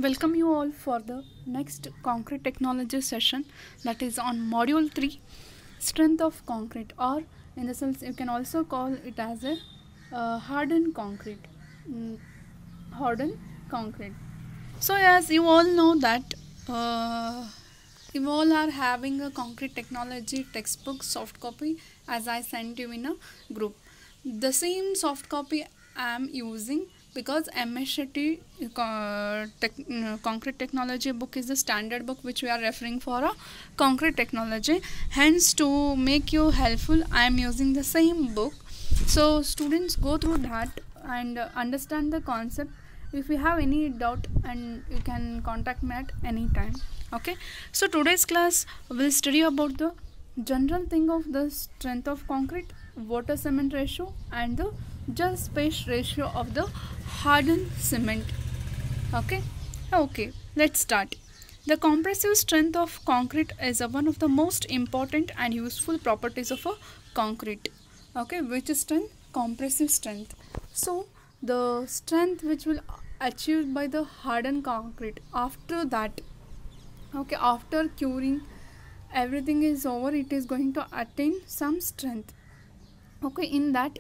Welcome you all for the next concrete technology session, that is on module 3, strength of concrete, or in the sense you can also call it as a hardened concrete. Hardened concrete. So as you all know that you all are having a concrete technology textbook soft copy as I sent you in a group. The same soft copy I am using because MSCT concrete technology book is the standard book which we are referring for a concrete technology. Hence, to make you helpful, I am using the same book. So students, go through that and understand the concept. If you have any doubt, and you can contact me at any time. Okay, so today's class will study about the general thing of the strength of concrete, water cement ratio, and the gel space ratio of the hardened cement. Okay, let's start. The compressive strength of concrete is one of the most important and useful properties of a concrete. Okay, which is strength? Compressive strength. So the strength which will achieved by the hardened concrete after that, okay, after curing everything is over, it is going to attain some strength. Okay, in that,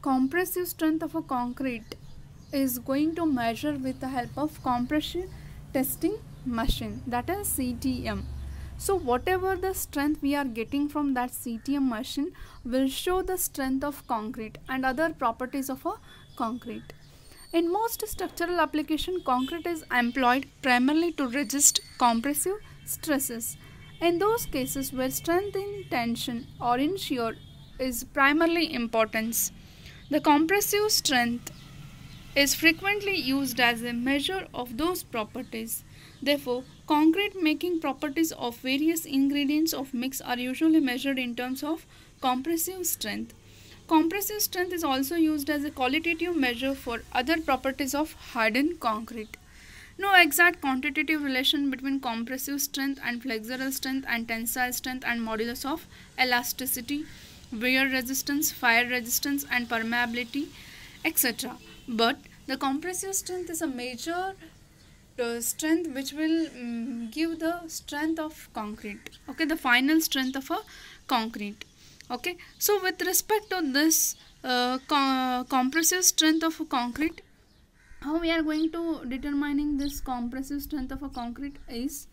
compressive strength of a concrete is going to measure with the help of compression testing machine, that is CTM. So whatever the strength we are getting from that CTM machine will show the strength of concrete and other properties of a concrete. In most structural application, concrete is employed primarily to resist compressive stresses. In those cases where strength in tension or in shear is primarily importance, the compressive strength is frequently used as a measure of those properties. Therefore, concrete making properties of various ingredients of mix are usually measured in terms of compressive strength. Compressive strength is also used as a qualitative measure for other properties of hardened concrete. No exact quantitative relation between compressive strength and flexural strength and tensile strength and modulus of elasticity, wear resistance, fire resistance and permeability, etc. But the compressive strength is a major strength which will give the strength of concrete. Okay, the final strength of a concrete. Okay, so with respect to this compressive strength of a concrete, how we are going to determining this compressive strength of a concrete is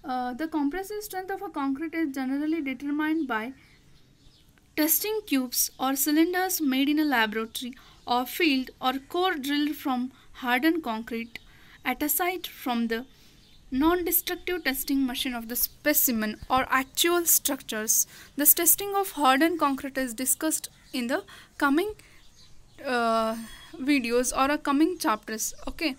the compressive strength of a concrete is generally determined by testing cubes or cylinders made in a laboratory or field or core drilled from hardened concrete at a site from the non-destructive testing machine of the specimen or actual structures. This testing of hardened concrete is discussed in the coming videos or a coming chapters. Okay,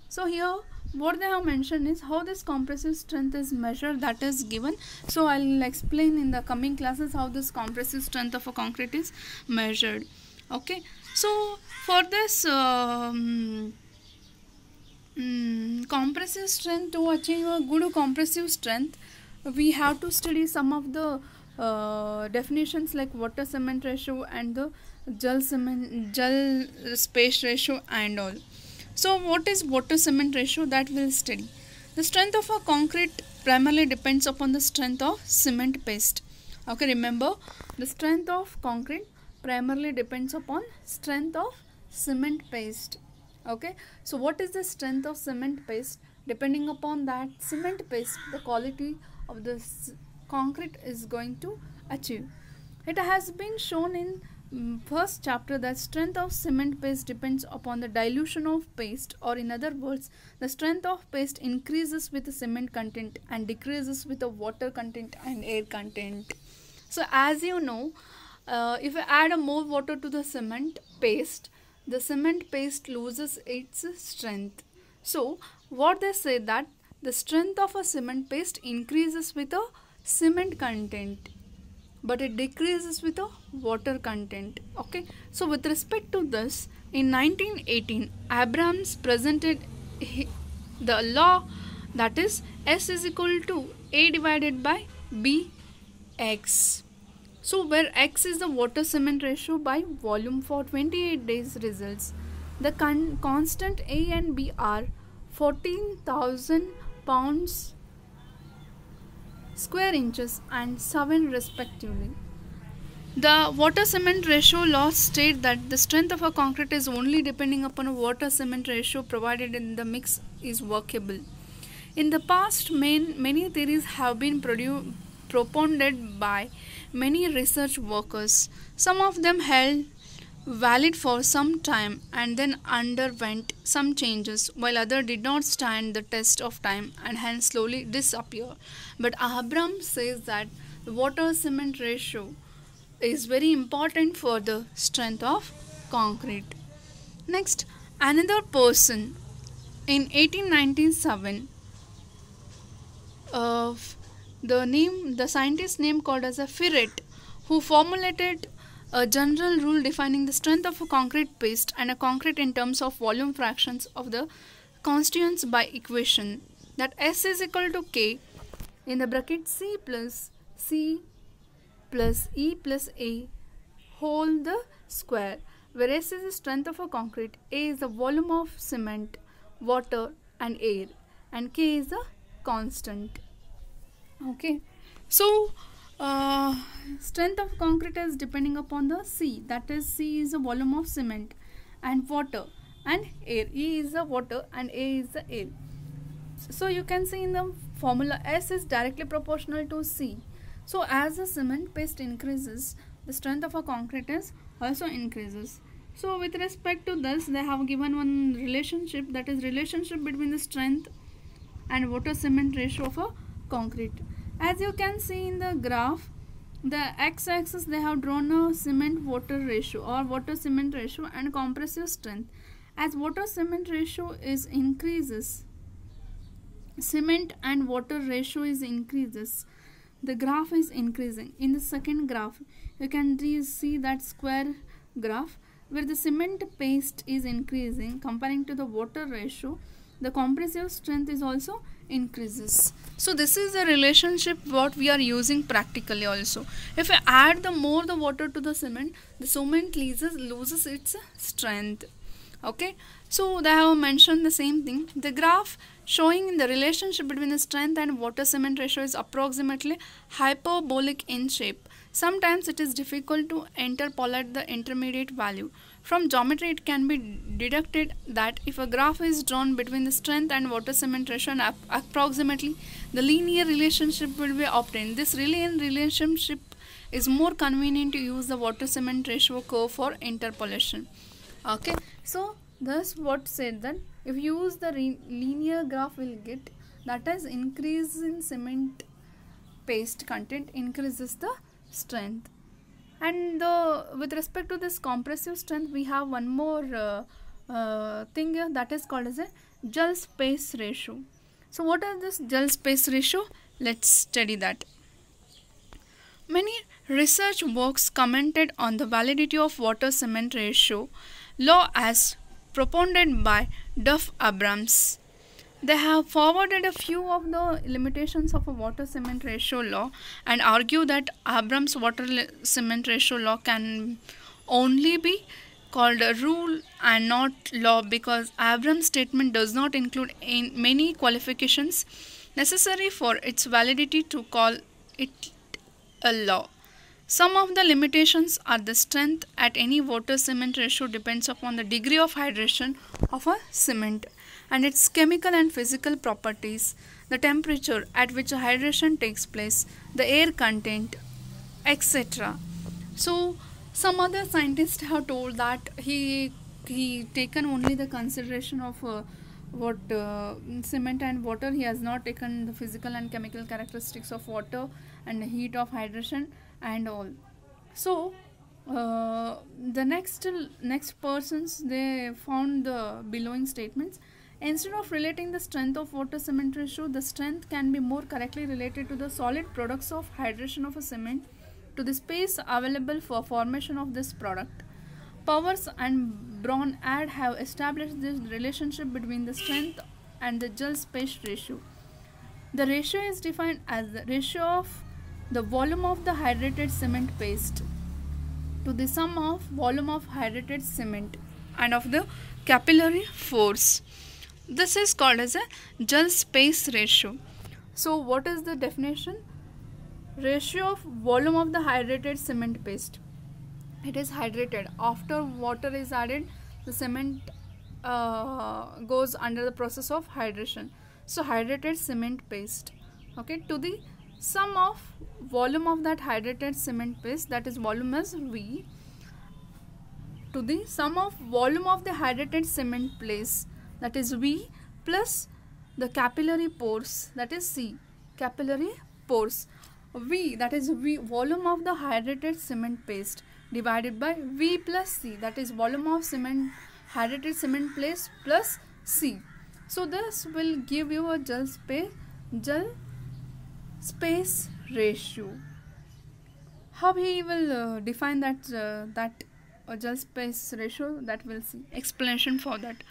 so here what they have mentioned is how this compressive strength is measured, that is given. So I'll explain in the coming classes how this compressive strength of a concrete is measured. Okay, so for this compressive strength, to achieve a good compressive strength, we have to study some of the definitions like water cement ratio and the gel space ratio and all. So what is water cement ratio? That we'll study. The strength of a concrete primarily depends upon the strength of cement paste. Okay, remember, the strength of concrete primarily depends upon strength of cement paste. Okay, so what is the strength of cement paste? Depending upon that cement paste, the quality of the concrete is going to achieve. It has been shown in first chapter that strength of cement paste depends upon the dilution of paste, or in other words, the strength of paste increases with the cement content and decreases with the water content and air content. So as you know, if I add more water to the cement paste, the cement paste loses its strength. So what they say that the strength of a cement paste increases with a cement content, but it decreases with a water content. Okay, so with respect to this, in 1918, Abrams presented the law, that is S is equal to A divided by BX. So where X is the water cement ratio by volume for 28 days results. The constant A and B are 14,000 pounds square inches and 7 respectively. The water cement ratio law states that the strength of a concrete is only depending upon a water cement ratio provided in the mix is workable. In the past, many theories have been propounded by many research workers. Some of them held valid for some time and then underwent some changes, while others did not stand the test of time and hence slowly disappear. But Abrams says that the water cement ratio is very important for the strength of concrete. Next, another person in 1897, the scientist name called as a Ferret, who formulated a general rule defining the strength of a concrete paste and a concrete in terms of volume fractions of the constituents by equation that S is equal to K in the bracket C plus E plus A whole the square, where S is the strength of a concrete, A is the volume of cement, water and air, and K is the constant. Okay, so strength of concrete is depending upon the C, that is C is the volume of cement and water and air, E is the water and A is the air. So you can see in the formula S is directly proportional to C. So as the cement paste increases, the strength of a concrete is also increases. So with respect to this, they have given one relationship, that is relationship between the strength and water cement ratio of a concrete. As you can see in the graph, the x-axis they have drawn a cement water ratio or water cement ratio and compressive strength. As water cement ratio is increases, cement and water ratio is increases, the graph is increasing. In the second graph, you can see that square graph where the cement paste is increasing comparing to the water ratio, the compressive strength is also increases. So this is the relationship what we are using practically also. If I add the more the water to the cement loses its strength. Okay, so they have mentioned the same thing. The graph showing the relationship between the strength and water cement ratio is approximately hyperbolic in shape. Sometimes it is difficult to interpolate the intermediate value. From geometry it can be deducted that if a graph is drawn between the strength and water cement ratio and approximately the linear relationship will be obtained. This linear relationship is more convenient to use the water cement ratio curve for interpolation. Okay, so thus what said that if you use the linear graph will get, that is increase in cement paste content increases the strength. And with respect to this compressive strength, we have one more thing here, that is called as a gel space ratio. So what is this gel space ratio? Let's study that. Many research works commented on the validity of water cement ratio law as propounded by Duff Abrams. They have forwarded a few of the limitations of a water cement ratio law and argue that Abrams water cement ratio law can only be called a rule and not law because Abrams' statement does not include many qualifications necessary for its validity to call it a law. Some of the limitations are the strength at any water cement ratio depends upon the degree of hydration of a cement and its chemical and physical properties, the temperature at which hydration takes place, the air content, etc. So some other scientists have told that he taken only the consideration of cement and water. He has not taken the physical and chemical characteristics of water and the heat of hydration and all. So the next persons, they found the belowing statements. Instead of relating the strength of water cement ratio, the strength can be more correctly related to the solid products of hydration of a cement to the space available for formation of this product. Powers and Braun have established this relationship between the strength and the gel space ratio. The ratio is defined as the ratio of the volume of the hydrated cement paste to the sum of volume of hydrated cement. and of the capillary force. This is called as a gel space ratio. So what is the definition? Ratio of volume of the hydrated cement paste. It is hydrated. After water is added, the cement goes under the process of hydration. So hydrated cement paste, okay, to the sum of volume of that hydrated cement paste, that is volume is V, to the sum of volume of the hydrated cement paste, that is V, plus the capillary pores, that is C, capillary pores. V, that is V, volume of the hydrated cement paste, divided by V plus C, that is volume of cement, hydrated cement paste plus C. So this will give you a gel space ratio. How he will define that gel space ratio, that we'll see. Explanation for that.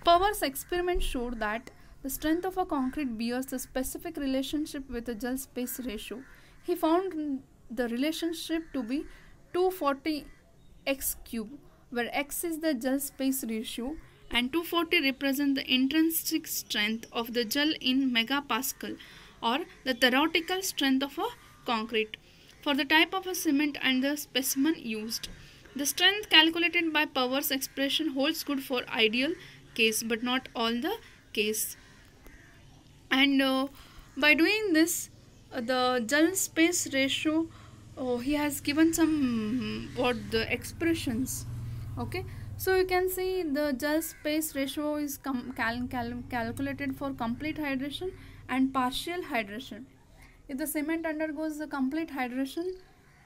Power's experiment showed that the strength of a concrete bears a specific relationship with the gel space ratio. He found the relationship to be 240 x cube, where x is the gel space ratio and 240 represent the intrinsic strength of the gel in megapascal, or the theoretical strength of a concrete, for the type of a cement and the specimen used. The strength calculated by Power's expression holds good for ideal case but not all the case. And by doing this, the gel space ratio, he has given some the expressions, okay. So you can see the gel space ratio is calculated for complete hydration and partial hydration. If the cement undergoes the complete hydration,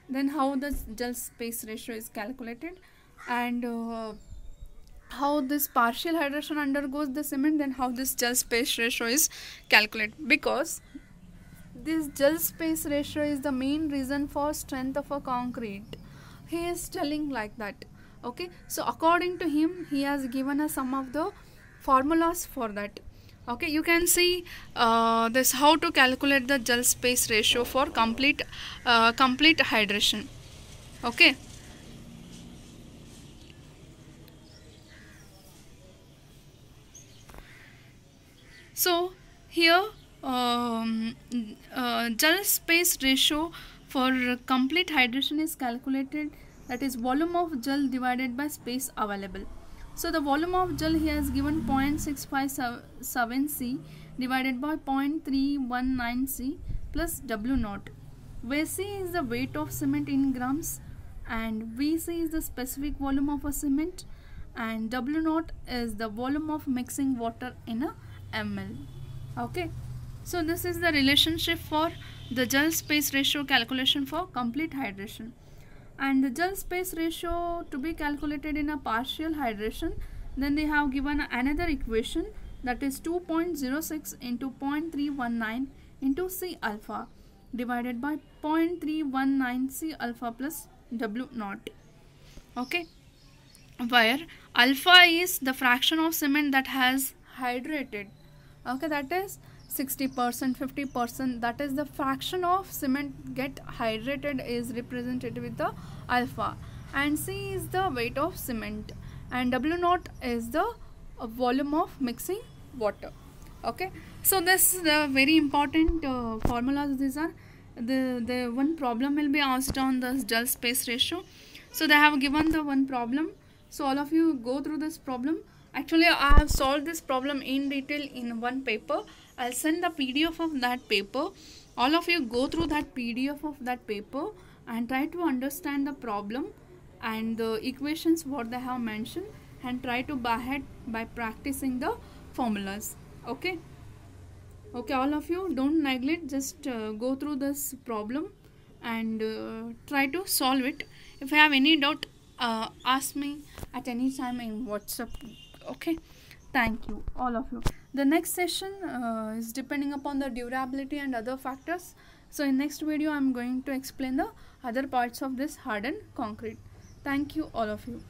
then how the gel space ratio is calculated, and how this partial hydration undergoes the cement, then how this gel space ratio is calculated. Because this gel space ratio is the main reason for strength of a concrete. He is telling like that, okay. So according to him, he has given us some of the formulas for that, okay. You can see this how to calculate the gel space ratio for complete hydration, okay. So here gel space ratio for complete hydration is calculated, that is volume of gel divided by space available. So the volume of gel here is given 0.657 C divided by 0.319 C plus W naught, where C is the weight of cement in grams and VC is the specific volume of a cement, and W naught is the volume of mixing water in a ml, okay. So this is the relationship for the gel space ratio calculation for complete hydration. And the gel space ratio to be calculated in a partial hydration, then they have given another equation, that is 2.06 into 0.319 into C alpha divided by 0.319 C alpha plus W naught, okay, where alpha is the fraction of cement that has hydrated, okay, that is 60%, 50%, that is the fraction of cement get hydrated is represented with the alpha, and C is the weight of cement, and W naught is the volume of mixing water, okay. So this is the very important formulas. These are the one problem will be asked on the gel space ratio. So they have given the one problem, so all of you go through this problem. Actually I have solved this problem in detail in one paper. I'll send the PDF of that paper. All of you go through that PDF of that paper and try to understand the problem and the equations what they have mentioned, and try to buy ahead by practicing the formulas, okay. Okay, all of you don't neglect, just go through this problem and try to solve it. If you have any doubt, ask me at any time in WhatsApp, okay. Thank you all of you. The next session is depending upon the durability and other factors. So in next video I am going to explain the other parts of this hardened concrete. Thank you all of you.